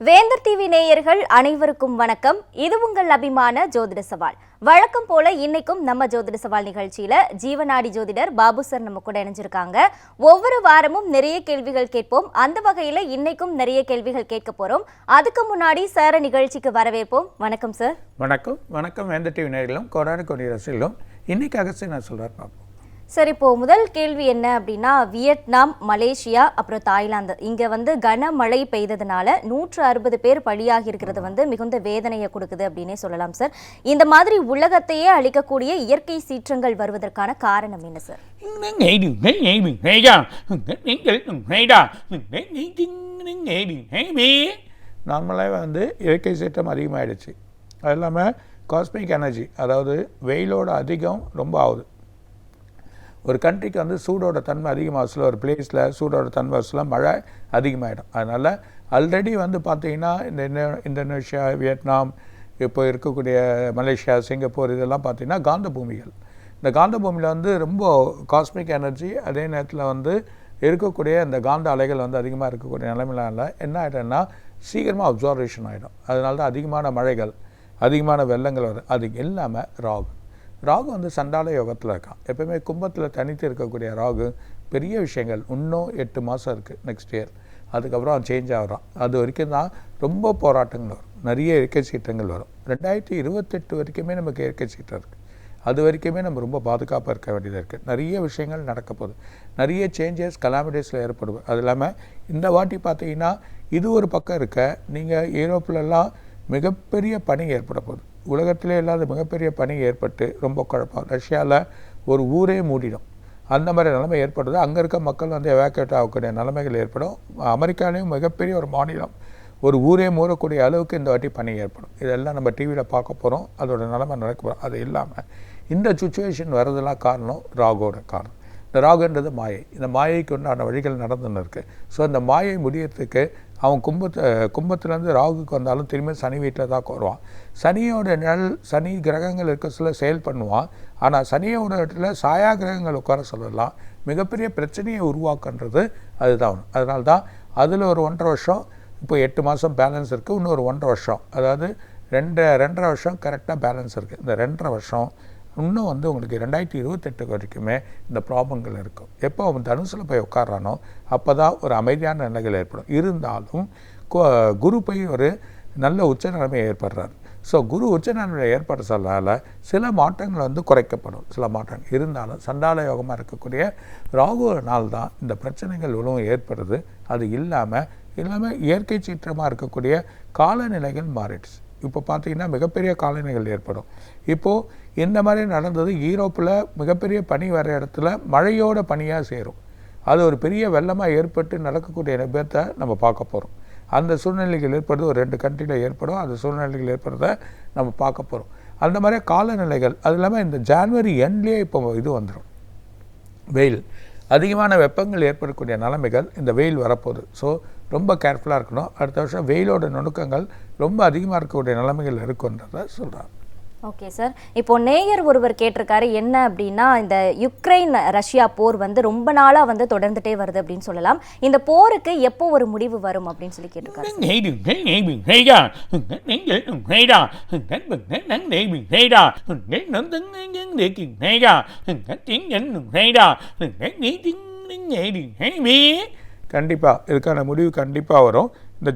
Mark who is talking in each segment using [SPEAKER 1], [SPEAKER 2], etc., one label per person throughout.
[SPEAKER 1] வேந்தர் டிவி நேயர்கள் அனைவருக்கும் வணக்கம். இது உங்கள் அபிமான ஜோதிட சவால். வழக்கம் போல இன்னைக்கும் நம்ம ஜோதிட சவால் நிகழ்ச்சியில ஜீவநாடி ஜோதிடர் பாபு சார் நம்ம கூட இணைஞ்சிருக்காங்க. ஒவ்வொரு வாரமும் நிறைய கேள்விகள் கேட்போம். அந்த வகையில இன்னைக்கும் நிறைய கேள்விகள் கேட்க போறோம். அதுக்கு முன்னாடி சார் நிகழ்ச்சிக்கு வரவேற்போம். வணக்கம் சார்.
[SPEAKER 2] வணக்கம். வணக்கம் வேந்தர் டிவி நேயர்களும் கோடான கோடி ரசிகர்களும். இன்னைக்கு அகஸ்டின் நான் சொல்றாரு பாப்போம்.
[SPEAKER 1] சார், இப்போ முதல் கேள்வி என்ன அப்படின்னா, வியட்நாம், மலேசியா, அப்புறம் தாய்லாந்து இங்கே கனமழை பெய்ததுனால 160 பேர் பலியாகி இருக்கிறது மிகுந்த வேதனையை கொடுக்குது அப்படின்னே சொல்லலாம் சார். இந்த மாதிரி உலகத்தையே அழிக்கக்கூடிய இயற்கை சீற்றங்கள் வருவதற்கான காரணம் என்ன சார்?
[SPEAKER 2] நார்மலாக இயற்கை சீற்றம் அதிகமாகிடுச்சு. அது இல்லாமல் காஸ்மிக் எனர்ஜி, அதாவது வெயிலோட அதிகம் ரொம்ப ஆகுது. ஒரு கண்ட்ரிக்கு சூடோட தன்மை அதிகமாக ஒரு பிளேஸில் சூடோட தன்மை மழை அதிகமாகிடும். அதனால் ஆல்ரெடி பார்த்தீங்கன்னா இந்த இந்தோனேஷியா, வியட்நாம், இப்போ இருக்கக்கூடிய மலேசியா, சிங்கப்பூர் இதெல்லாம் பார்த்தீங்கன்னா காந்த பூமிகள். இந்த காந்த பூமியில் ரொம்ப காஸ்மிக் எனர்ஜி, அதே நேரத்தில் இருக்கக்கூடிய அந்த காந்த அலைகள் அதிகமாக இருக்கக்கூடிய நிலைமையில என்ன ஆகிடும்னா சீக்கிரமாக அப்சர்வேஷன் ஆகிடும். அதனால தான் அதிகமான மழைகள், அதிகமான வெள்ளங்கள் வரும். அது இல்லாமல் ராகு சண்டால யோகத்தில் இருக்கான். எப்பவுமே கும்பத்தில் தனித்து இருக்கக்கூடிய ராகு பெரிய விஷயங்கள் இன்னும் 8 மாதம் இருக்குது, நெக்ஸ்ட் இயர். அதுக்கப்புறம் சேஞ்ச் ஆகிறான். அது வரைக்கும் தான் ரொம்ப போராட்டங்கள் வரும், நிறைய இயற்கை சீற்றங்கள் வரும். 2028 வரைக்குமே நமக்கு இயற்கை சீற்றம் இருக்குது. அது வரைக்குமே நம்ம ரொம்ப பாதுகாப்பாக இருக்க வேண்டியதாக இருக்குது. நிறைய விஷயங்கள் நடக்க போகுது, நிறைய சேஞ்சஸ் கலாமிட்டிஸில் ஏற்படுது. அது இல்லாமல் இந்த வாட்டி பார்த்தீங்கன்னா இது ஒரு பக்கம் இருக்க, நீங்கள் யூரோப்லலாம் மிகப்பெரிய பனி ஏற்பட போகுது. உலகத்திலே இல்லாத மிகப்பெரிய பனி ஏற்பட்டு ரொம்ப குழப்பம். ரஷ்யாவில் ஒரு ஊரே மூடிடும், அந்த மாதிரி நிலைமை ஏற்படுது. அங்கே இருக்க மக்கள் எவாக்குவேட் ஆகக்கூடிய நிலைமைகள் ஏற்படும். அமெரிக்காலேயும் மிகப்பெரிய ஒரு மாநிலம், ஒரு ஊரே மூடக்கூடிய அளவுக்கு இந்த வாட்டி பனி ஏற்படும். இதெல்லாம் நம்ம டிவியில் பார்க்க போகிறோம், அதோட நிலைமை நடக்க போகிறோம். அது இல்லாமல் இந்த சுச்சுவேஷன் வர்றதெல்லாம் காரணம் ராகுவோட காரணம். இந்த ராகுன்றது மாயை. இந்த மாயைக்கு உண்டான வழிகள் நடந்துன்னு இருக்குது. ஸோ இந்த மாயை முடியறதுக்கு அவன் கும்பத்துலேருந்து ராகுக்கு வந்தாலும் திரும்பி சனி வீட்டில் தான் வருவான். சனியோட நிழல், சனி கிரகங்கள் இருக்க சொல்ல செயல் பண்ணுவான். ஆனால் சனியோட இடத்துல சாயா கிரகங்கள் உட்கார சொல்லலாம், மிகப்பெரிய பிரச்சனையை உருவாக்குன்றது அதுதான். அதனால தான் அதில் ஒரு 1.5 வருஷம், இப்போ 8 மாதம் பேலன்ஸ் இருக்குது. இன்னும் ஒரு 1.5 வருஷம், அதாவது 2.5 வருஷம் கரெக்டாக பேலன்ஸ் இருக்குது. இந்த 2.5 வருஷம் இன்னும் உங்களுக்கு 2028 வரைக்குமே இந்த ப்ராப்ளங்கள் இருக்கும். எப்போ அவன் தனுசில் போய் உட்காரானோ அப்போ தான் ஒரு அமைதியான நிலைகள் ஏற்படும். இருந்தாலும் குரு போய் ஒரு நல்ல உச்ச நிலைமையை ஏற்படுறாரு. ஸோ குரு உச்ச நிலைமையை ஏற்பட சொல்லால சில மாற்றங்கள் குறைக்கப்படும். சில மாற்றங்கள் இருந்தாலும் சண்டால யோகமாக இருக்கக்கூடிய ராகு நாள் தான் இந்த பிரச்சனைகள் உணவு ஏற்படுது. அது இல்லாமல் இயற்கை சீற்றமாக இருக்கக்கூடிய காலநிலைகள் மாறிடுச்சு. இப்போ பார்த்தீங்கன்னா மிகப்பெரிய காலநிலைகள் ஏற்படும். இப்போது இந்த மாதிரி நடந்தது யூரோப்பில் மிகப்பெரிய பனி வர இடத்துல மழையோட பனியாக சேரும். அது ஒரு பெரிய வெள்ளமாக ஏற்பட்டு நடக்கக்கூடிய நிபத்தை நம்ம பார்க்க போகிறோம். அந்த சூழ்நிலைகள் ஏற்படுறது ஒரு 2 கண்ட்ரியில் ஏற்படும். அந்த சூழ்நிலைகள் ஏற்படுறத நம்ம பார்க்க போகிறோம். அந்த மாதிரி காலநிலைகள். அது இல்லாமல் இந்த ஜான்வரி எண்ட்லேயே இப்போ இது வந்துடும், வெயில், அதிகமான வெப்பங்கள் ஏற்படக்கூடிய நிலைமைகள் இந்த வெயில் வரப்போகுது. ஸோ ரொம்ப கேர்ஃபுல்லாக இருக்கணும். அடுத்த வருஷம் வெயிலோட நுணுக்கங்கள் ரொம்ப அதிகமாக இருக்கக்கூடிய நிலைமைகள் இருக்குன்றதை சொல்கிறாங்க.
[SPEAKER 1] ஓகே சார், இப்போ நேயர் ஒருவர் கேட்டிருக்காரு என்ன அப்படின்னா, இந்த யுக்ரைன் ரஷ்யா போர் ரொம்ப நாளாக தொடர்ந்துட்டே வருது அப்படின்னு சொல்லலாம். இந்த போருக்கு எப்போ ஒரு முடிவு வரும் அப்படின்னு சொல்லி கேட்டிருக்காரு.
[SPEAKER 2] கண்டிப்பாக இதுக்கான முடிவு கண்டிப்பாக வரும். இந்த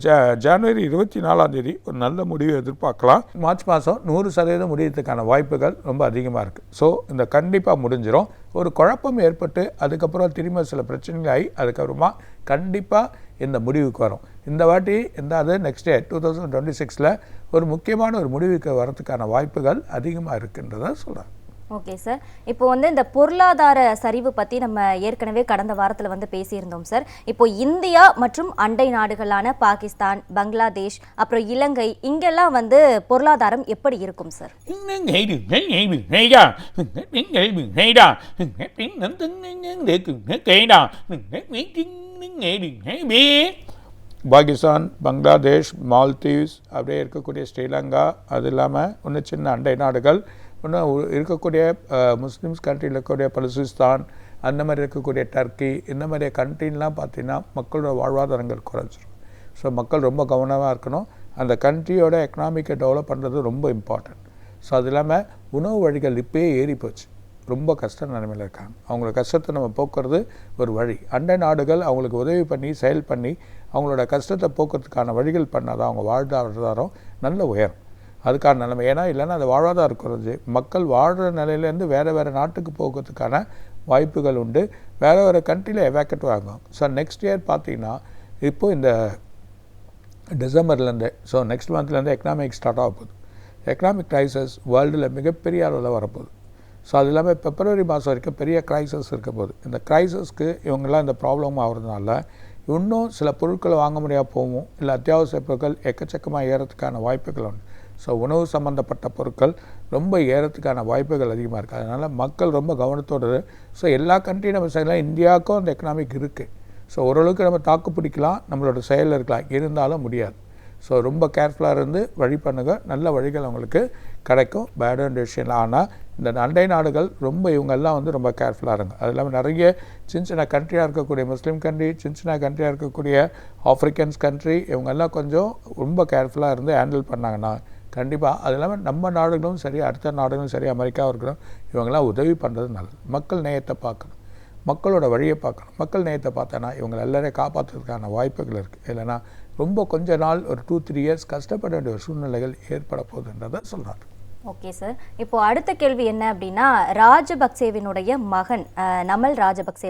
[SPEAKER 2] ஜனவரி 24 ஒரு நல்ல முடிவு எதிர்பார்க்கலாம். மார்ச் மாதம் 100% முடியறதுக்கான வாய்ப்புகள் ரொம்ப அதிகமாக இருக்குது. ஸோ இந்த கண்டிப்பாக முடிஞ்சிடும். ஒரு குழப்பம் ஏற்பட்டு அதுக்கப்புறம் திரும்ப சில பிரச்சனைகள் ஆகி அதுக்கப்புறமா கண்டிப்பாக இந்த முடிவுக்கு வரும். இந்த வாட்டி அது நெக்ஸ்ட் இயர் 2026 ஒரு முக்கியமான ஒரு முடிவுக்கு வரதுக்கான வாய்ப்புகள் அதிகமாக இருக்குன்றதை சொல்கிறேன்.
[SPEAKER 1] ஓகே சார், இப்போ இந்த பொருளாதார சரிவு பற்றி நம்ம ஏற்கனவே கடந்த வாரத்தில் பேசியிருந்தோம் சார். இப்போ இந்தியா மற்றும் அண்டை நாடுகளான பாகிஸ்தான், பங்களாதேஷ், அப்புறம் இலங்கை இங்கெல்லாம் பொருளாதாரம் எப்படி இருக்கும் சார்?
[SPEAKER 2] பாகிஸ்தான், பங்களாதேஷ், மால்தீவ்ஸ், அப்படியே இருக்கக்கூடிய ஸ்ரீலங்கா, அது இல்லாமல் இன்னும் சின்ன அண்டை நாடுகள், இன்னும் இருக்கக்கூடிய முஸ்லீம்ஸ் கண்ட்ரியில் இருக்கக்கூடிய பலுசிஸ்தான், அந்த மாதிரி இருக்கக்கூடிய டர்க்கி, இந்த மாதிரி கண்ட்ரின்லாம் பார்த்திங்கன்னா மக்களோட வாழ்வாதாரங்கள் குறைஞ்சிரும். ஸோ மக்கள் ரொம்ப கவனமாக இருக்கணும். அந்த கண்ட்ரியோட எக்கனாமிக்கை டெவலப் பண்ணுறது ரொம்ப இம்பார்ட்டன்ட். ஸோ அது இல்லாமல் உணவு வழிகள் இப்போயே ஏறி போச்சு, ரொம்ப கஷ்ட நிலைமையில் இருக்காங்க. அவங்களோட கஷ்டத்தை நம்ம போக்குறது ஒரு வழி. அண்டை நாடுகள் அவங்களுக்கு உதவி பண்ணி செயல் பண்ணி அவங்களோட கஷ்டத்தை போக்குறதுக்கான வழிகள் பண்ணால் தான் அவங்க வாழ்வாதாரம் நல்ல உயரும். அதுக்கான நிலைமை. ஏன்னா இல்லைன்னா அந்த வாழ்வாதாரம் குறைஞ்சி மக்கள் வாழ்கிற நிலையிலேருந்து வேறு நாட்டுக்கு போகிறதுக்கான வாய்ப்புகள் உண்டு. வேறு கண்ட்ரியில் எவாக்கெட் ஆகும். ஸோ நெக்ஸ்ட் இயர் பார்த்திங்கன்னா இப்போது இந்த டிசம்பர்லேருந்து ஸோ நெக்ஸ்ட் மந்த்லேருந்து எக்கனாமிக் ஸ்டார்ட் ஆக போகுது. எக்கனாமிக் க்ரைசஸ் வேர்ல்டில் மிகப்பெரிய அளவில் வரப்போகுது. ஸோ அது இல்லாமல் பிப்ரவரி மாதம் வரைக்கும் பெரிய க்ரைசஸ் இருக்க போகுது. இந்த க்ரைசஸ்க்கு இவங்கெல்லாம் இந்த ப்ராப்ளம் ஆகிறதுனால இன்னும் சில பொருட்களை வாங்க முடியாது போகும், இல்லை அத்தியாவசிய பொருட்கள் எக்கச்சக்கமாக ஏறத்துக்கான வாய்ப்புகள் உண்டு. ஸோ உணவு சம்மந்தப்பட்ட பொருட்கள் ரொம்ப ஏறத்துக்கான வாய்ப்புகள் அதிகமாக இருக்குது. அதனால் மக்கள் ரொம்ப கவனத்தோடு. ஸோ எல்லா கண்ட்ரியும் நம்ம செய்யலாம். இந்தியாவுக்கும் அந்த எக்கனாமிக் இருக்குது. ஸோ ஓரளவுக்கு நம்ம தாக்கு பிடிக்கலாம், நம்மளோட செயலில் இருக்கலாம், இருந்தாலும் முடியாது. ஸோ ரொம்ப கேர்ஃபுல்லாக இருந்து வழி பண்ணுங்கள், நல்ல வழிகள் அவங்களுக்கு கிடைக்கும். பேடான விஷயம். ஆனால் இந்த அண்டை நாடுகள் ரொம்ப இவங்கெல்லாம் ரொம்ப கேர்ஃபுல்லாக இருங்க. அது இல்லாமல் நிறைய சின்ன கண்ட்ரியாக இருக்கக்கூடிய முஸ்லீம் கண்ட்ரி, சின்ன கண்ட்ரியாக இருக்கக்கூடிய ஆஃப்ரிக்கன்ஸ் கண்ட்ரி, இவங்கெல்லாம் கொஞ்சம் ரொம்ப கேர்ஃபுல்லாக இருந்து ஹேண்டில் பண்ணாங்கன்னா கண்டிப்பாக. அது இல்லாமல் நம்ம நாடுகளும் சரி, அடுத்த நாடுகளும் சரி, அமெரிக்காவும் இருக்கணும், இவங்கெல்லாம் உதவி பண்ணுறது நல்லது. மக்கள் நேயத்தை பார்க்கணும், மக்களோட வழியை பார்க்கணும். மக்கள் நேயத்தை பார்த்தோன்னா இவங்களை எல்லாரையும் காப்பாற்றுறதுக்கான வாய்ப்புகள் இருக்குது. இல்லைன்னா ரொம்ப கொஞ்ச நாள் ஒரு 2-3 இயர்ஸ் கஷ்டப்பட வேண்டிய ஒரு சூழ்நிலைகள் ஏற்பட போகுதுன்றதை சொல்கிறார்.
[SPEAKER 1] Okay sir. இப்போ அடுத்த கேள்வி என்ன அப்படின்னா, ராஜபக்சேவினுடைய மகன் நமல் ராஜபக்சே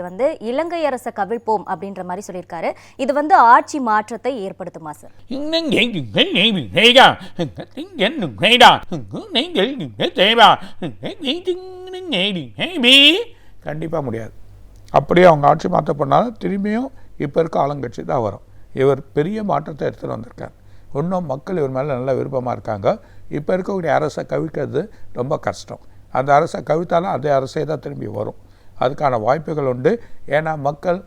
[SPEAKER 1] இலங்கை அரசை கவிழ்ப்போம் அப்படின்ற மாதிரி சொல்லியிருக்காரு. இது ஆட்சி மாற்றத்தை ஏற்படுத்துமா சார்?
[SPEAKER 2] கண்டிப்பாக முடியாது. அப்படியே அவங்க ஆட்சி மாற்ற பண்ணாலும் திரும்பியும் இப்போ இருக்க ஆளுங்கட்சி தான் வரும். இவர் பெரிய மாற்றத்தை எடுத்துகிட்டு வந்திருக்கார். இன்னும் மக்கள் இவர் மேலே நல்ல விருப்பமாக இருக்காங்க. இப்போ இருக்கக்கூடிய அரசை கவிழ்க்கிறது ரொம்ப கஷ்டம். அந்த அரசை கவிழ்த்தாலும் அதே அரசே தான் திரும்பி வரும். அதுக்கான வாய்ப்புகள் உண்டு. ஏன்னா மக்கள்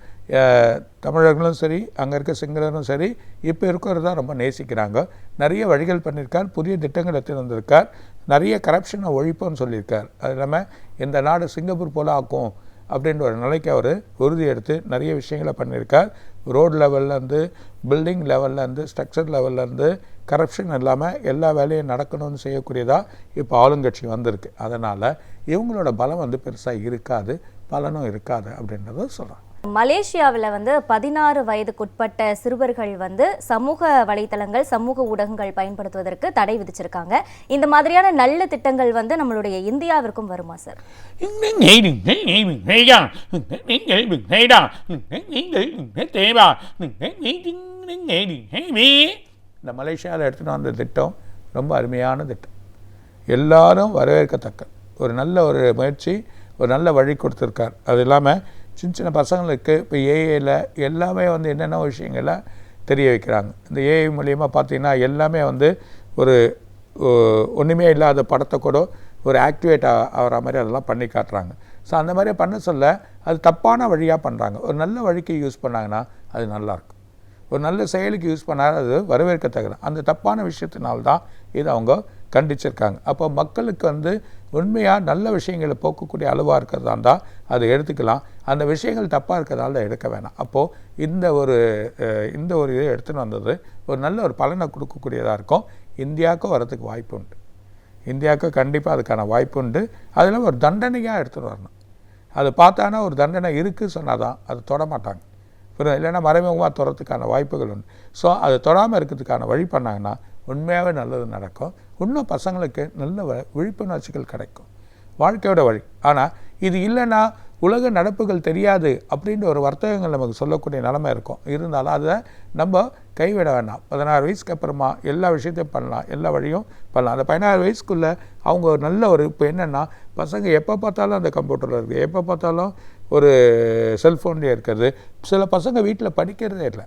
[SPEAKER 2] தமிழர்களும் சரி, அங்கே இருக்க சிங்களரும் சரி, இப்போ இருக்கிறதா ரொம்ப நேசிக்கிறாங்க. நிறைய வழிகள் பண்ணியிருக்கார், புதிய திட்டங்கள் எடுத்துகிட்டு வந்திருக்கார், நிறைய கரப்ஷனை ஒழிப்புன்னு சொல்லியிருக்கார். அது இல்லாமல் இந்த நாடு சிங்கப்பூர் போல ஆக்கும் அப்படின்ற ஒரு நிலைக்கு அவர் உறுதி எடுத்து நிறைய விஷயங்களை பண்ணியிருக்கார். ரோடு லெவல்லேருந்து, பில்டிங் லெவல்லேருந்து, ஸ்ட்ரக்சர் லெவல்லேருந்து கரப்ஷன் இல்லாமல் எல்லா வேலையும் நடக்கணும்னு செய்யக்கூடியதாக இப்போ ஆளுங்கட்சி வந்திருக்கு. அதனால் இவங்களோட பலம் பெருசாக இருக்காது, பலனும் இருக்காது அப்படின்றத சொல்கிறாங்க.
[SPEAKER 1] மலேசியாவில் 16 வயதுக்குட்பட்ட சிறுவர்கள் சமூக வலைத்தளங்கள், சமூக ஊடகங்கள் பயன்படுத்துவதற்கு தடை விதிச்சிருக்காங்க. இந்த மாதிரியான நல்ல திட்டங்கள் நம்மளுடைய இந்தியாவிற்கும் வருமா சார்?
[SPEAKER 2] இந்த மலேசியாவில் எடுத்துகிட்டு வந்த திட்டம் ரொம்ப அருமையான திட்டம், எல்லாரும் வரவேற்கத்தக்க ஒரு நல்ல ஒரு முயற்சி, ஒரு நல்ல வழி கொடுத்துருக்கார். அது இல்லாமல் சின்ன பசங்களுக்கு இப்போ ஏஐயில் எல்லாமே என்னென்ன விஷயங்களை தெரிய வைக்கிறாங்க. இந்த ஏஐ மூலியமாக பார்த்தீங்கன்னா எல்லாமே ஒரு ஒன்றுமே இல்லாத படத்தை கூட ஒரு ஆக்டிவேட் ஆகிற மாதிரி அதெல்லாம் பண்ணி காட்டுறாங்க. ஸோ அந்த மாதிரி பண்ண சொல்ல அது தப்பான வழியாக பண்ணுறாங்க. ஒரு நல்ல வழிக்கு யூஸ் பண்ணாங்கன்னா அது நல்லாயிருக்கும். ஒரு நல்ல செயலுக்கு யூஸ் பண்ணால் அது வரவேற்கத்தக்கது. அந்த தப்பான விஷயத்தினால்தான் இதை அவங்க கண்டிச்சிருக்காங்க. அப்போ மக்களுக்கு உண்மையாக நல்ல விஷயங்களை போக்கக்கூடிய அளவாக இருக்கிறதா இருந்தால் அதை எடுத்துக்கலாம். அந்த விஷயங்கள் தப்பாக இருக்கிறதால எடுக்க வேணாம். அப்போது இந்த ஒரு இதை எடுத்துகிட்டு வந்தது ஒரு நல்ல ஒரு பலனை கொடுக்கக்கூடியதாக இருக்கும். இந்தியாவுக்கும் வரதுக்கு வாய்ப்பு உண்டு, இந்தியாவுக்கு கண்டிப்பாக அதுக்கான வாய்ப்பு உண்டு. அதில் ஒரு தண்டனையாக எடுத்துகிட்டு வரணும். அது பார்த்தானா ஒரு தண்டனை இருக்குது சொன்னால் தான் அது தொடமாட்டாங்க. இல்லைன்னா மறைமுகமாக தொடறதுக்கான வாய்ப்புகள் உண்டு. ஸோ அது தொடாமல் இருக்கிறதுக்கான வழி பண்ணாங்கன்னா உண்மையாகவே நல்லது நடக்கும். இன்னும் பசங்களுக்கு நல்ல விழிப்புணர்ச்சிகள் கிடைக்கும், வாழ்க்கையோட வழி. ஆனால் இது இல்லைன்னா உலக நடப்புகள் தெரியாது அப்படின்ற ஒரு வர்த்தகங்கள் நமக்கு சொல்லக்கூடிய நிலைமை இருக்கும். இருந்தாலும் அதை நம்ம கைவிட வேண்டாம். 16 வயசுக்கு அப்புறமா எல்லா விஷயத்தையும் பண்ணலாம், எல்லா வழியும் பண்ணலாம். அந்த 16 வயசுக்குள்ளே அவங்க ஒரு நல்ல ஒரு இப்போ என்னென்னா பசங்க எப்போ பார்த்தாலும் அந்த கம்ப்யூட்டரில் இருக்குது, எப்போ பார்த்தாலும் ஒரு செல்ஃபோன்லேயே இருக்கிறது. சில பசங்க வீட்டில் படிக்கிறதே இல்லை,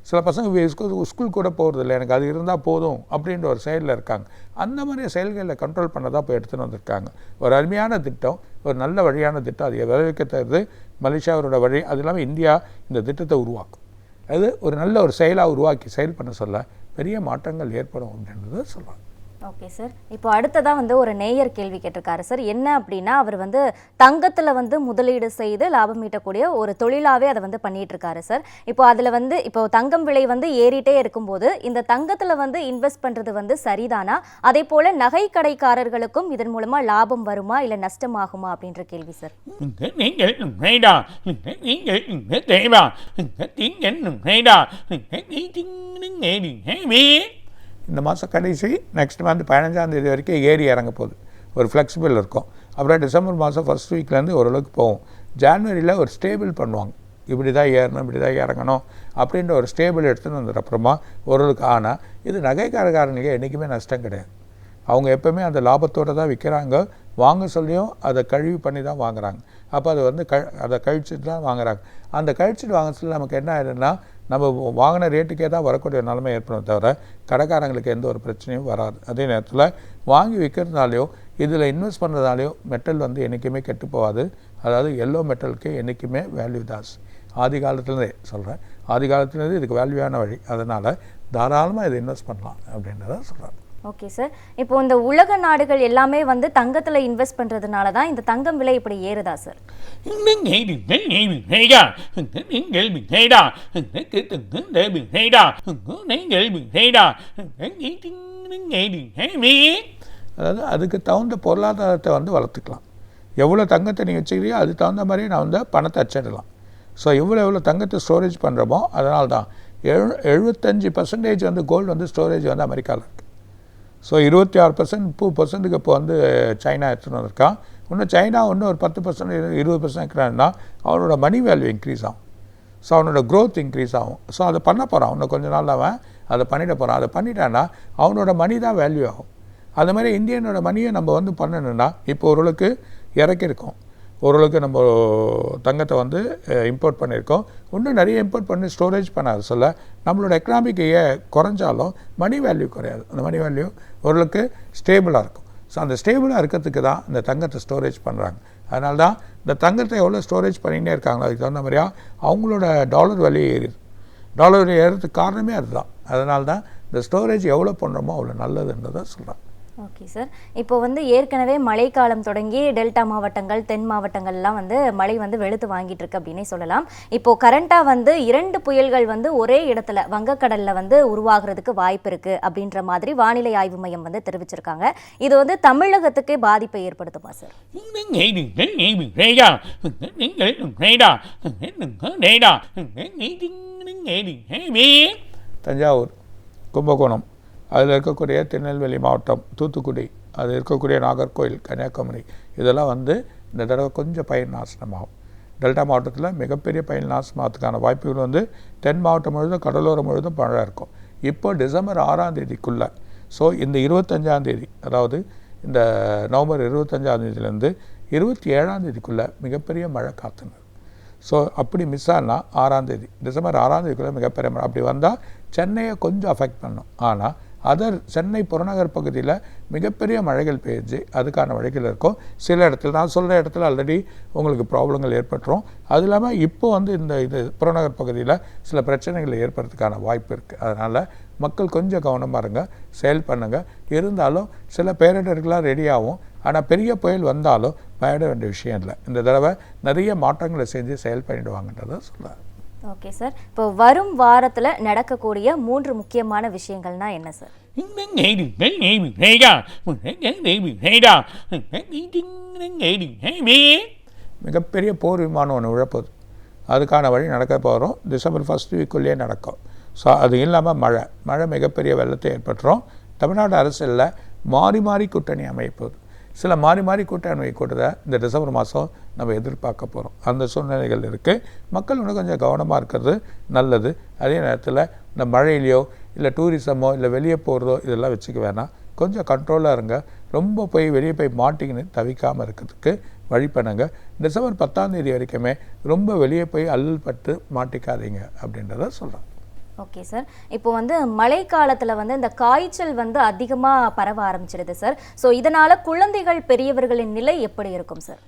[SPEAKER 2] சில பசங்க ஸ்கூல் கூட போகிறது இல்லை, எனக்கு அது இருந்தால் போதும் அப்படின்ற ஒரு செயலில் இருக்காங்க. அந்த மாதிரி செயல்களில் கண்ட்ரோல் பண்ண தான் இப்போ எடுத்துகிட்டு வந்திருக்காங்க. ஒரு அருமையான திட்டம், ஒரு நல்ல வழியான திட்டம். அது வரவேற்க தருது மலேசியாவோட வழி. அது இல்லாமல் இந்தியா இந்த திட்டத்தை உருவாக்கும். அது ஒரு நல்ல ஒரு செயலாக உருவாக்கி செயல் பண்ண சொல்ல பெரிய மாற்றங்கள் ஏற்படும் அப்படின்றத சொல்லுவாங்க.
[SPEAKER 1] Okay sir. இப்போ அடுத்ததா வந்து ஒரு நேயர் கேள்வி கேட்டிருக்காரு சார். என்ன அப்படின்னா, அவர் வந்து தங்கத்துல வந்து முதலீடு செய்து லாபம் ஈட்டக்கூடிய ஒரு தொழிலாவே அதை வந்து பண்ணிட்டு இருக்காரு சார். இப்போ அதுல வந்து இப்போ தங்கம் விலை வந்து ஏறிட்டே இருக்கும்போது இந்த தங்கத்துல வந்து இன்வெஸ்ட் பண்றது வந்து சரிதானா? அதே போல நகை கடைக்காரர்களுக்கும் இதன் மூலமா லாபம் வருமா இல்ல நஷ்டமாகுமா அப்படின்ற கேள்வி சார்.
[SPEAKER 2] இந்த மாதம் கடைசி நெக்ஸ்ட் மந்த் 15ஆம் தேதி வரைக்கும் ஏறி இறங்க போகுது. ஒரு ஃப்ளெக்சிபிள் இருக்கும். அப்புறம் டிசம்பர் மாதம் ஃபர்ஸ்ட் வீக்லேருந்து ஓரளவுக்கு போகும். ஜான்வரியில் ஒரு ஸ்டேபிள் பண்ணுவாங்க. இப்படி தான் ஏறணும், இப்படி தான் இறங்கணும் அப்படின்ற ஒரு ஸ்டேபிள் எடுத்துன்னு வந்ததுக்கப்புறமா ஓரளவுக்கு. ஆனால் இது நகைக்காரங்களுக்கு என்றைக்குமே நஷ்டம் கிடையாது. அவங்க எப்போவுமே அந்த லாபத்தோடு தான் விற்கிறாங்க. வாங்க சொல்லியும் அதை கழுவி பண்ணி தான் வாங்குறாங்க. அப்போ அது வந்து அதை கழிச்சிட்டு தான் வாங்குறாங்க. அந்த கழிச்சிட்டு வாங்க சொல்லி நமக்கு என்ன ஆகிடுன்னா, நம்ம வாங்கின ரேட்டுக்கே தான் வரக்கூடிய நிலைமை ஏற்படும் தவிர கடைக்காரங்களுக்கு எந்த ஒரு பிரச்சனையும் வராது. அதே நேரத்தில் வாங்கி விற்கிறதுனாலையோ இதில் இன்வெஸ்ட் பண்ணுறதுனாலையோ மெட்டல் வந்து என்றைக்குமே கெட்டு போகாது. அதாவது எல்லோ மெட்டலுக்கு என்றைக்குமே வேல்யூ தாஸ். ஆதி காலத்துலேருந்தே சொல்கிறேன், ஆதி காலத்துலேருந்து இதுக்கு வேல்யூவான வழி. அதனால் தாராளமாக இதை இன்வெஸ்ட் பண்ணலாம் அப்படின்றத சொல்கிறேன்.
[SPEAKER 1] Okay sir. இப்போ இந்த உலக நாடுகள் எல்லாமே வந்து தங்கத்துல இன்வெஸ்ட் பண்றதுனால தான் இந்த தங்கம் விலை இப்படி ஏறுதா சார்?
[SPEAKER 2] அதாவது அதுக்கு தகுந்த பொருளாதாரத்தை வந்து வளர்த்துக்கலாம். எவ்வளோ தங்கத்தை நீ வச்சுக்கிறியோ அதுக்கு தகுந்த மாதிரி நான் வந்து பணத்தை அச்சிடலாம். ஸோ எவ்வளோ தங்கத்தை ஸ்டோரேஜ் பண்ணுறோமோ அதனால தான் 75% வந்து கோல்டு வந்து ஸ்டோரேஜ் வந்து அமெரிக்காவில் இருக்குது. ஸோ 26%, 30% இப்போ வந்து சைனா எடுத்துன்னு வந்திருக்கான். இன்னும் சைனா இன்னும் ஒரு 10%, 20% இருக்கிறான்னா அவனோட மணி வேல்யூ இன்க்ரீஸ் ஆகும். ஸோ அவனோட க்ரோத் இன்க்ரீஸ் ஆகும். ஸோ அதை பண்ண போகிறான். இன்னும் கொஞ்ச நாள் அவன் அதை பண்ணிட போகிறான். அதை பண்ணிட்டான்னா அவனோட மணி தான் வேல்யூ ஆகும். அது மாதிரி இந்தியனோட மணியை நம்ம வந்து பண்ணணுன்னா இப்போ ஓரளவுக்கு இறக்கியிருக்கோம். ஓரளவுக்கு நம்ம தங்கத்தை வந்து இம்போர்ட் பண்ணியிருக்கோம். இன்னும் நிறைய இம்போர்ட் பண்ணி ஸ்டோரேஜ் பண்ணாது சொல்ல நம்மளோட எக்கனாமிக் குறைஞ்சாலும் மணி வேல்யூ குறையாது. அந்த மணி வேல்யூ ஓரளவுக்கு ஸ்டேபிளாக இருக்கும். ஸோ அந்த ஸ்டேபிளாக இருக்கிறதுக்கு தான் இந்த தங்கத்தை ஸ்டோரேஜ் பண்ணுறாங்க. அதனால தான் இந்த தங்கத்தை எவ்வளோ ஸ்டோரேஜ் பண்ணிகிட்டே இருக்காங்களோ அதுக்கு தகுந்த மாதிரியாக அவங்களோட டாலர் விலை ஏறிது. டாலர் விலை ஏறதுக்கு காரணமே அதுதான். அதனால தான் இந்த ஸ்டோரேஜ் எவ்வளோ பண்ணுறோமோ அவ்வளோ நல்லதுன்றதை சொல்கிறாங்க.
[SPEAKER 1] Okay sir. இப்போ வந்து ஏற்கனவே மழைக்காலம் தொடங்கி டெல்டா மாவட்டங்கள், தென் மாவட்டங்கள்லாம் வந்து மழை வந்து வெளுத்து வாங்கிட்டு இருக்கு அப்படின்னே சொல்லலாம். இப்போ கரண்டாக வந்து 2 புயல்கள் வந்து ஒரே இடத்துல வங்கக்கடலில் வந்து உருவாகிறதுக்கு வாய்ப்பு இருக்கு அப்படின்ற மாதிரி வானிலை ஆய்வு மையம் வந்து தெரிவிச்சிருக்காங்க. இது வந்து தமிழகத்துக்கே பாதிப்பை ஏற்படுத்துமா சார்?
[SPEAKER 2] தஞ்சாவூர், கும்பகோணம், அதில் இருக்கக்கூடிய திருநெல்வேலி மாவட்டம், தூத்துக்குடி, அது இருக்கக்கூடிய நாகர்கோயில், கன்னியாகுமரி, இதெல்லாம் வந்து இந்த தடவை கொஞ்சம் பயிர் நாசனமாகும். டெல்டா மாவட்டத்தில் மிகப்பெரிய பயிர் நாசமாகறதுக்கான வாய்ப்புகள் வந்து தென் மாவட்டம் முழுவதும் கடலோரம் முழுவதும் மழை இருக்கும். இப்போ டிசம்பர் 6ஆம் தேதிக்குள்ளே, ஸோ இந்த 25ஆம் தேதி, அதாவது இந்த நவம்பர் 25ஆம் தேதியிலேருந்து 27ஆம் தேதிக்குள்ளே மிகப்பெரிய மழை காத்துங்க. ஸோ அப்படி மிஸ் ஆனால் 6ஆம் தேதி, டிசம்பர் 6ஆம் தேதிக்குள்ளே மிகப்பெரிய மழை அப்படி வந்தால் சென்னையை கொஞ்சம் அஃபெக்ட் பண்ணும். ஆனால் சென்னை புறநகர் பகுதியில் மிகப்பெரிய மழைகள் பெய்ஞ்சு அதுக்கான வழிகள் இருக்கும். சில இடத்துல நான் சொல்கிற இடத்துல ஆல்ரெடி உங்களுக்கு ப்ராப்ளங்கள் ஏற்பட்டுரும். அது இல்லாமல் இப்போ வந்து இது புறநகர் பகுதியில் சில பிரச்சனைகள் ஏற்படுறதுக்கான வாய்ப்பு இருக்குது. அதனால் மக்கள் கொஞ்சம் கவனமாக இருங்க, செயல் பண்ணுங்கள். இருந்தாலும் சில பேரிடர்களாக ரெடியாகும். ஆனால் பெரிய புயல் வந்தாலும் பயப்பட வேண்டிய விஷயம் இல்லை. இந்த தடவை நிறைய மாற்றங்களை செஞ்சு செயல் பண்ணிடுவாங்கன்றதை சொல்லுவாங்க.
[SPEAKER 1] Okay sir. இப்போ வரும் வாரத்தில் நடக்கக்கூடிய 3 முக்கியமான விஷயங்கள்னா என்ன சார்?
[SPEAKER 2] மிகப்பெரிய போர் விமானம் ஒன்று விழப்போகுது. அதுக்கான வழி நடக்க போகிறோம். டிசம்பர் ஃபர்ஸ்ட் வீக்குள்ளேயே நடக்கும். ஸோ அது இல்லாமல் மழை மிகப்பெரிய வெள்ளத்தை ஏற்பட்டுரும். தமிழ்நாடு அரசில் மாறி மாறி கூட்டணி அமைப்போகுது. சில மாறி மாறி கூட்டணி கூட்டத்தை இந்த டிசம்பர் மாதம் நம்ம எதிர்பார்க்க போகிறோம். அந்த சூழ்நிலைகள் இருக்குது. மக்கள் இன்னும் கொஞ்சம் கவனமாக இருக்கிறது நல்லது. அதே நேரத்தில் இந்த மழையிலையோ இல்லை டூரிசமோ இல்லை வெளியே போகிறதோ இதெல்லாம் வச்சுக்க வேணாம். கொஞ்சம் கண்ட்ரோலாக இருங்க. ரொம்ப வெளியே போய் மாட்டிங்கன்னு தவிக்காமல் இருக்கிறதுக்கு வழி பண்ணுங்க. டிசம்பர் 10ஆம் தேதி வரைக்குமே ரொம்ப வெளியே போய் அல்லல் பட்டு மாட்டிக்காதீங்க அப்படின்றத சொல்கிறேன்.
[SPEAKER 1] Okay sir. இப்போ வந்து மழைக்காலத்தில் வந்து இந்த காய்ச்சல் வந்து அதிகமாக பரவ ஆரம்பிச்சிடுது சார். ஸோ இதனால் குழந்தைகள் பெரியவர்களின் நிலை எப்படி இருக்கும் சார்?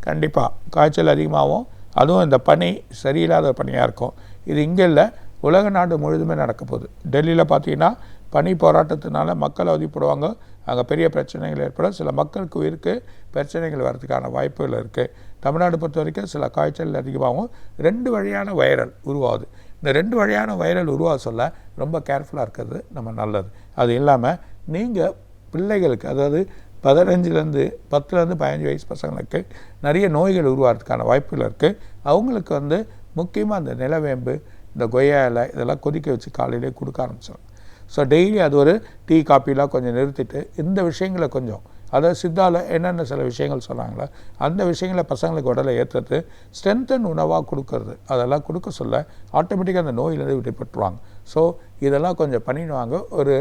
[SPEAKER 2] கண்டிப்பாக காய்ச்சல் அதிகமாகும். அதுவும் இந்த பனி சரியில்லாத பனியாக இருக்கும். இது இங்கே இல்லை, உலக நாடு முழுதுமே நடக்க போகுது. டெல்லியில் பார்த்தீங்கன்னா பனி போராட்டத்தினால மக்கள் அவதிப்படுவாங்க. அங்கே பெரிய பிரச்சனைகள் ஏற்பட சில மக்களுக்கு உயிருக்கு பிரச்சனைகள் வர்றதுக்கான வாய்ப்புகள் இருக்குது. தமிழ்நாடு பொறுத்த வரைக்கும் சில காய்ச்சல் அதிகமாகவும் 2 வழியான வைரல் உருவாகுது. இந்த 2 வழியான வைரல் உருவாக சொல்ல ரொம்ப கேர்ஃபுல்லாக இருக்கிறது நம்ம நல்லது. அது இல்லாமல் நீங்கள் பிள்ளைகளுக்கு, அதாவது 15 15 வயசு பசங்களுக்கு நிறைய நோய்கள் உருவாகிறதுக்கான வாய்ப்புகள் இருக்குது. அவங்களுக்கு வந்து முக்கியமாக அந்த நிலவேம்பு, இந்த கொய்யா இலை இதெல்லாம் கொதிக்க வச்சு காலையிலே கொடுக்க ஆரம்பிச்சோம். ஸோ டெய்லி அது ஒரு டீ காப்பிலாம் கொஞ்சம் நிறுத்திட்டு இந்த விஷயங்களை கொஞ்சம், அதாவது சித்தாவில் என்னென்ன சில விஷயங்கள் சொன்னாங்களோ அந்த விஷயங்களை பசங்களுக்கு உடலை ஏற்றுறது, ஸ்ட்ரென்தன் உணவாக கொடுக்கறது, அதெல்லாம் கொடுக்க சொல்ல ஆட்டோமேட்டிக்காக அந்த நோயிலிருந்து விடுபட்டுருவாங்க. ஸோ இதெல்லாம் கொஞ்சம் பண்ணிடுவாங்க. ஒரு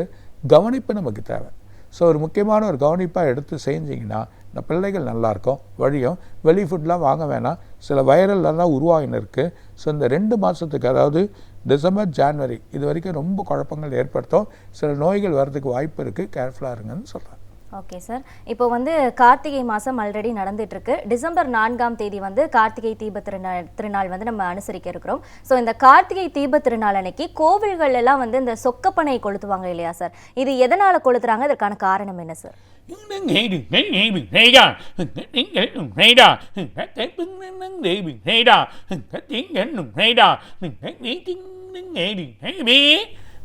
[SPEAKER 2] கவனிப்பு நமக்கு தேவை. ஸோ ஒரு முக்கியமான ஒரு கவனிப்பாக எடுத்து செஞ்சிங்கன்னா இந்த பிள்ளைகள் நல்லாயிருக்கும். வழியும் வெளி ஃபுட்லாம் வாங்க வேணாம். சில வைரல்லாம் உருவாகின்னு இருக்குது. ஸோ இந்த 2 மாதத்துக்கு, அதாவது டிசம்பர் ஜான்வரி இது வரைக்கும் ரொம்ப குழப்பங்கள் ஏற்படுத்தும். சில நோய்கள் வர்றதுக்கு வாய்ப்பு இருக்குது. கேர்ஃபுல்லாக இருங்கன்னு சொல்கிறேன்.
[SPEAKER 1] ஓகே சார், இப்போ வந்து கார்த்திகை மாதம் ஆல்ரெடி நடந்துட்டு இருக்கு. டிசம்பர் 4ஆம் தேதி வந்து கார்த்திகை தீப திருநாள் வந்து நம்ம அனுசரிக்க இருக்கிறோம். ஸோ இந்த கார்த்திகை தீப திருநாள் அன்னைக்கு கோவில்கள் எல்லாம் வந்து இந்த சொக்கப்பனை கொளுத்துவாங்க இல்லையா சார்? இது எதனால கொளுத்துறாங்க? இதற்கான காரணம் என்ன சார்?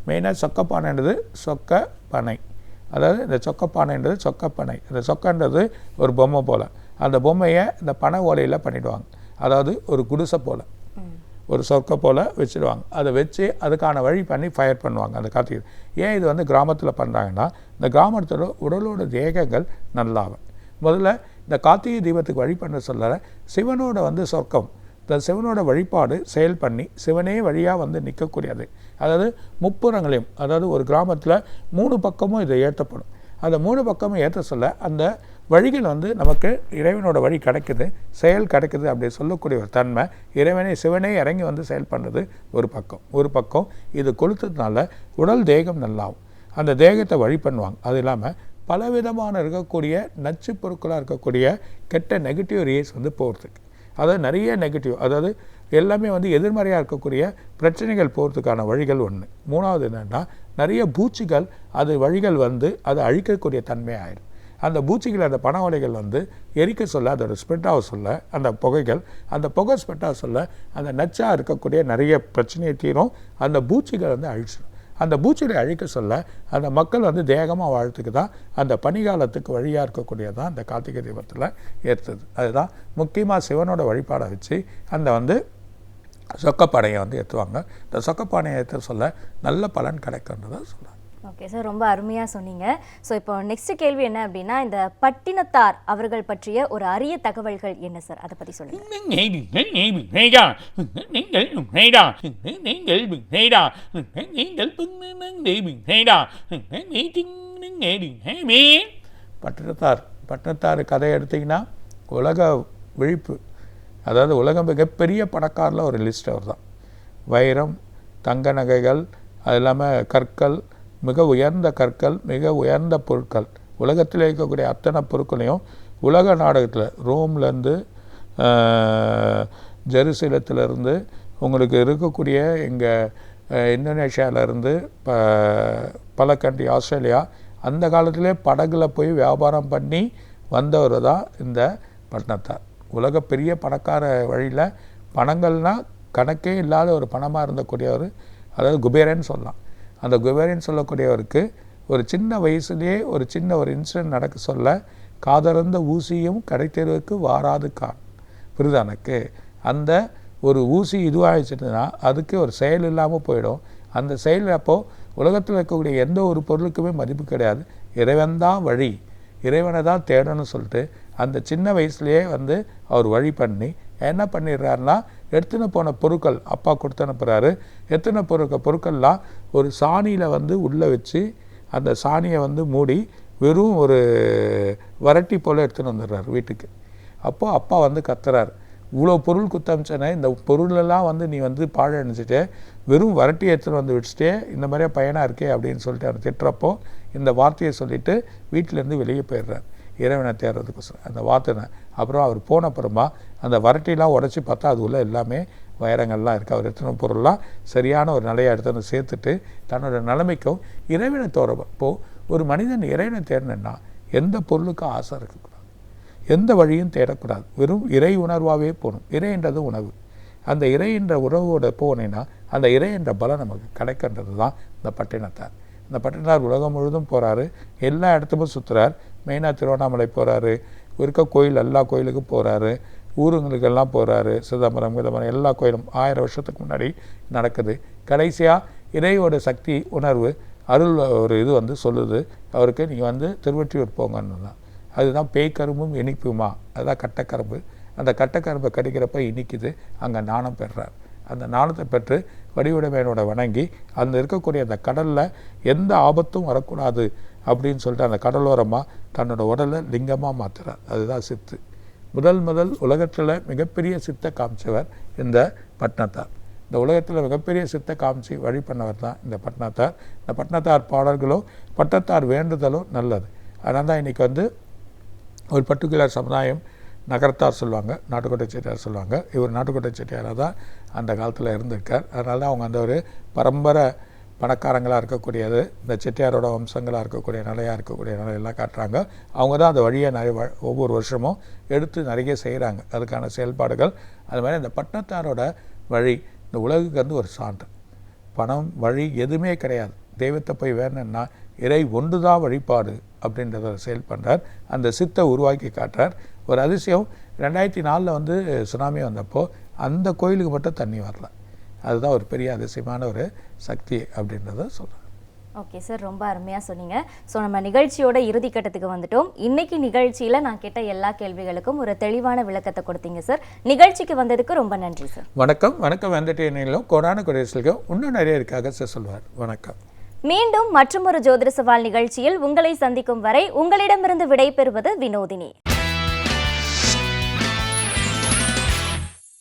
[SPEAKER 2] மெயினாக சொக்கப்பானைன்றது சொக்கப்பனை, அதாவது இந்த சொக்கப்பானைன்றது சொக்கப்பனை. இந்த சொக்கன்றது ஒரு பொம்மை போல், அந்த பொம்மையை இந்த பனை ஓலையில் பண்ணிவிடுவாங்க. அதாவது ஒரு குடிசை போல், ஒரு சொக்க போல் வச்சுடுவாங்க. அதை வச்சு அதுக்கான வழி பண்ணி ஃபயர் பண்ணுவாங்க அந்த கார்த்திகை. ஏன் இது வந்து கிராமத்தில் பண்ணுறாங்கன்னா இந்த கிராமத்தோட உடலோட தேகங்கள் நல்லாகும். முதல்ல இந்த கார்த்திகை தீபத்துக்கு வழி பண்ண சொல்ல சிவனோட வந்து சொர்க்கம், இந்த சிவனோட வழிபாடு செயல் பண்ணி சிவனே வழியாக வந்து நிற்கக்கூடியது. அதாவது முப்புறங்களையும், அதாவது ஒரு கிராமத்தில் 3 பக்கமும் இதை ஏற்றப்படும். அந்த 3 பக்கமும் ஏற்ற சொல்ல அந்த வழிகள் வந்து நமக்கு இறைவனோட வழி கிடைக்குது, செயல் கிடைக்குது அப்படி சொல்லக்கூடிய ஒரு தன்மை. இறைவனே சிவனே இறங்கி வந்து செயல் பண்ணுறது ஒரு பக்கம் இது கொளுத்ததுனால உடல் தேகம் நல்லாகும். அந்த தேகத்தை வழி பண்ணுவாங்க. அது இல்லாமல் பலவிதமான இருக்கக்கூடிய நச்சு பொருட்களாக இருக்கக்கூடிய கெட்ட நெகட்டிவ் ரேஸ் வந்து போகிறதுக்கு, அதாவது நிறைய நெகட்டிவ், அதாவது எல்லாமே வந்து எதிர்மறையாக இருக்கக்கூடிய பிரச்சனைகள் போகிறதுக்கான வழிகள் ஒன்று. 3வது என்னென்னா நிறைய பூச்சிகள் அது வழிகள் வந்து அதை அழிக்கக்கூடிய தன்மை ஆயிடும். அந்த பூச்சிகள், அந்த பனை ஓலைகள் வந்து எரிக்க சொல்ல, அதோட ஸ்ப்ரெட் ஆக சொல்ல, அந்த புகைகள், அந்த புகை ஸ்ப்ரெட் ஆக சொல்ல அந்த நச்சாக இருக்கக்கூடிய நிறைய பிரச்சனையை தீரும். அந்த பூச்சிகள் வந்து அழிச்சிடும். அந்த பூச்சிகளை அழிக்க சொல்ல அந்த மக்கள் வந்து தேகமாக வாழ்த்துக்கு தான் அந்த பனிகாலத்துக்கு வழியாக இருக்கக்கூடியதான் அந்த கார்த்திகை தீபத்தில் ஏற்றுது. அதுதான் முக்கியமாக சிவனோட வழிபாடை வச்சு அந்த வந்து சொக்கப்பானையை வந்து ஏற்றுவாங்க. இந்த சொக்கப்பானையை ஏற்ற சொல்ல நல்ல பலன் கிடைக்கின்றதை சொல்லுவாங்க.
[SPEAKER 1] ஓகே சார், ரொம்ப அருமையாக சொன்னீங்க. ஸோ இப்போ நெக்ஸ்ட் கேள்வி என்ன அப்படின்னா, இந்த பட்டினத்தார் அவர்கள் பற்றிய ஒரு அரிய தகவல்கள் என்ன சார், அதை பற்றி சொல்லுங்கள்.
[SPEAKER 2] பட்டினத்தார் கதை எடுத்திங்கன்னா உலக விழிப்பு, அதாவது உலகம் மிகப்பெரிய பணக்காரில் ஒரு லிஸ்ட் அவர் தான். வைரம், தங்க நகைகள், அது இல்லாமல் கற்கள், மிக உயர்ந்த கற்கள், மிக உயர்ந்த பொருட்கள், உலகத்தில் இருக்கக்கூடிய அத்தனை பொருட்களையும் உலக நாடகத்தில் ரோம்லேருந்து ஜெருசலத்திலேருந்து உங்களுக்கு இருக்கக்கூடிய இங்கே இந்தோனேஷியாவிலேருந்து பல கண்ட்ரி, ஆஸ்திரேலியா, அந்த காலத்திலே படகுல போய் வியாபாரம் பண்ணி வந்தவர் தான் இந்த பட்டினத்தார். உலக பெரிய பணக்கார வழியில் பணங்கள்னால் கணக்கே இல்லாத ஒரு பணமாக இருந்தக்கூடியவர், அதாவது குபேரன் சொல்லலாம். அந்த குபேரன் சொல்லக்கூடியவருக்கு ஒரு சின்ன வயசுலேயே ஒரு சின்ன ஒரு இன்சிடென்ட் நடக்க சொல்ல, காதறந்த ஊசியும் கடைத்தெருவுக்கு வாராது கான் விருதானுக்கு. அந்த ஒரு ஊசி இதுவாகிடுச்சுன்னா அதுக்கு ஒரு செயல் இல்லாமல் போயிடும். அந்த செயல் அப்போது உலகத்தில் இருக்கக்கூடிய எந்த ஒரு பொருளுக்குமே மதிப்பு கிடையாது. இறைவன் தான் வழி, இறைவனை தான் தேடணும்னு சொல்லிட்டு அந்த சின்ன வயசுலேயே வந்து அவர் வழி பண்ணி என்ன பண்ணிடுறாருன்னா, எடுத்துன்னு போன பொருட்கள் அப்பா கொடுத்து அனுப்புகிறாரு. எடுத்துன்னு பொருட்கள்லாம் ஒரு சாணியில் வந்து உள்ளே வச்சு அந்த சாணியை வந்து மூடி வெறும் ஒரு வரட்டி போல் எடுத்துன்னு வந்துடுறாரு வீட்டுக்கு. அப்போது அப்பா வந்து கத்துறாரு, இவ்வளோ பொருள் குத்தமிச்சனே, இந்த பொருளெல்லாம் வந்து நீ வந்து பாழ அணிச்சிட்டே வெறும் வரட்டி எடுத்துன்னு வந்து வச்சுட்டே இந்த மாதிரியே பையனாக இருக்கே அப்படின்னு சொல்லிட்டு அவர் திட்டுறப்போ இந்த வார்த்தையை சொல்லிவிட்டு வீட்டிலேருந்து வெளியே போயிடுறார். இறைவனை தேடுறதுக்கோசரம் அந்த வாத்தினை. அப்புறம் அவர் போன அப்புறமா அந்த வரட்டிலாம் உடச்சி பார்த்தா அது உள்ள எல்லாமே வைரங்கள்லாம் இருக்குது. அவர் எடுத்துன பொருள்லாம் சரியான ஒரு நிலையை எடுத்துன்னு சேர்த்துட்டு தன்னோட நிலைமைக்கும் இறைவனை தோறப்போ. இப்போது ஒரு மனிதன் இறைவனை தேடணுன்னா எந்த பொருளுக்கும் ஆசை இருக்கக்கூடாது, எந்த வழியும் தேடக்கூடாது, வெறும் இறை உணர்வாகவே போகணும். இறைன்றது உணவு. அந்த இறை என்ற உறவோட போனேன்னா அந்த இறை என்ற பலம் நமக்கு கிடைக்கின்றது தான் இந்த பட்டினத்தார். இந்த பட்டினத்தார் உலகம் முழுதும் போகிறாரு, எல்லா இடத்துக்கும் சுற்றுறார். மெயினாக திருவண்ணாமலை போகிறாரு, இருக்க கோயில் எல்லா கோயிலுக்கும் போகிறாரு, ஊருங்களுக்கெல்லாம் போகிறாரு. சிதம்பரம் கிதம்பரம் எல்லா கோயிலும் 1000 வருஷத்துக்கு முன்னாடி நடக்குது. கடைசியாக இறையோட சக்தி உணர்வு அருள் ஒரு இது வந்து சொல்லுது அவருக்கு, நீங்கள் திருவொற்றியூர் போங்கன்னு தான். அதுதான் பேய்கரும்பும் இனிப்புமா, அதுதான் கட்டக்கரும்பு. அந்த கட்டக்கரும்பை கடிக்கிறப்ப இனிக்குது, அங்கே நாணம் பெறுறார். அந்த நாணத்தை பெற்று வடிவுடைமையோட வணங்கி அந்த இருக்கக்கூடிய அந்த கடலில் எந்த ஆபத்தும் வரக்கூடாது அப்படின்னு சொல்லிட்டு அந்த கடலோரமாக தன்னோட உடலை லிங்கமாக மாற்றுறார். அதுதான் சித்து. முதல் உலகத்தில் மிகப்பெரிய சித்தை காமிச்சவர் இந்த பட்டினத்தார். இந்த உலகத்தில் மிகப்பெரிய சித்தை காமிச்சு வழி பண்ணவர் தான் இந்த பட்டினத்தார். இந்த பட்டினத்தார் பாடல்களும் பட்டத்தார் வேண்டுதலும் நல்லது. அதனால தான் இன்றைக்கி ஒரு பர்டிகுலர் சமுதாயம் நகரத்தார் சொல்லுவாங்க, நாட்டுக்கோட்டை செட்டியார் சொல்லுவாங்க. இவர் நாட்டுக்கோட்டை செட்டியாராக தான் அந்த காலத்தில் இருந்திருக்கார். அதனால தான் அவங்க அந்த ஒரு பரம்பரை பணக்காரங்களாக இருக்கக்கூடியது, இந்த செட்டியாரோட வம்சங்களாக இருக்கக்கூடிய நிலையாக இருக்கக்கூடிய நிலையெல்லாம் காட்டுறாங்க. அவங்க தான் அந்த வழியை நிறைய ஒவ்வொரு வருஷமும் எடுத்து நிறைய செய்கிறாங்க, அதுக்கான செயல்பாடுகள். அது மாதிரி இந்த பட்டினத்தாரோட வழி இந்த உலகுக்கு ஒரு சான்று. பணம் வழி எதுவுமே கிடையாது. தெய்வத்தை போய் வேணும்னா இறை ஒன்று தான் வழிபாடு அப்படின்றத செயல் பண்ணுறார். அந்த சித்தை உருவாக்கி காட்டுறார். ஒரு அதிசயம், 2004 சுனாமி வந்தப்போ அந்த கோயிலுக்கு மட்டும் தண்ணி வரல. அதுதான் ஒரு பெரிய அதிசயமான ஒரு சக்தி அப்படின்றத சொல்கிறேன்.
[SPEAKER 1] ஓகே சார், ரொம்ப அருமையாக சொன்னீங்க. ஸோ நம்ம நிகழ்ச்சியோட இறுதிக்கட்டத்துக்கு வந்துட்டோம். இன்னைக்கு நிகழ்ச்சியில் நான் கேட்ட எல்லா கேள்விகளுக்கும் ஒரு தெளிவான விளக்கத்தை கொடுத்தீங்க சார். நிகழ்ச்சிக்கு வந்ததுக்கு ரொம்ப நன்றி சார்.
[SPEAKER 2] வணக்கம். வணக்கம். என்டர்டெயினிலும் கொரோனா குறைகளுக்கும் இன்னும் நிறைய இருக்காக சார் சொல்வார். வணக்கம்.
[SPEAKER 1] மீண்டும் மற்றொரு ஜோதிட சவால் நிகழ்ச்சியில் உங்களை சந்திக்கும் வரை உங்களிடமிருந்து விடை பெறுவது வினோதினி.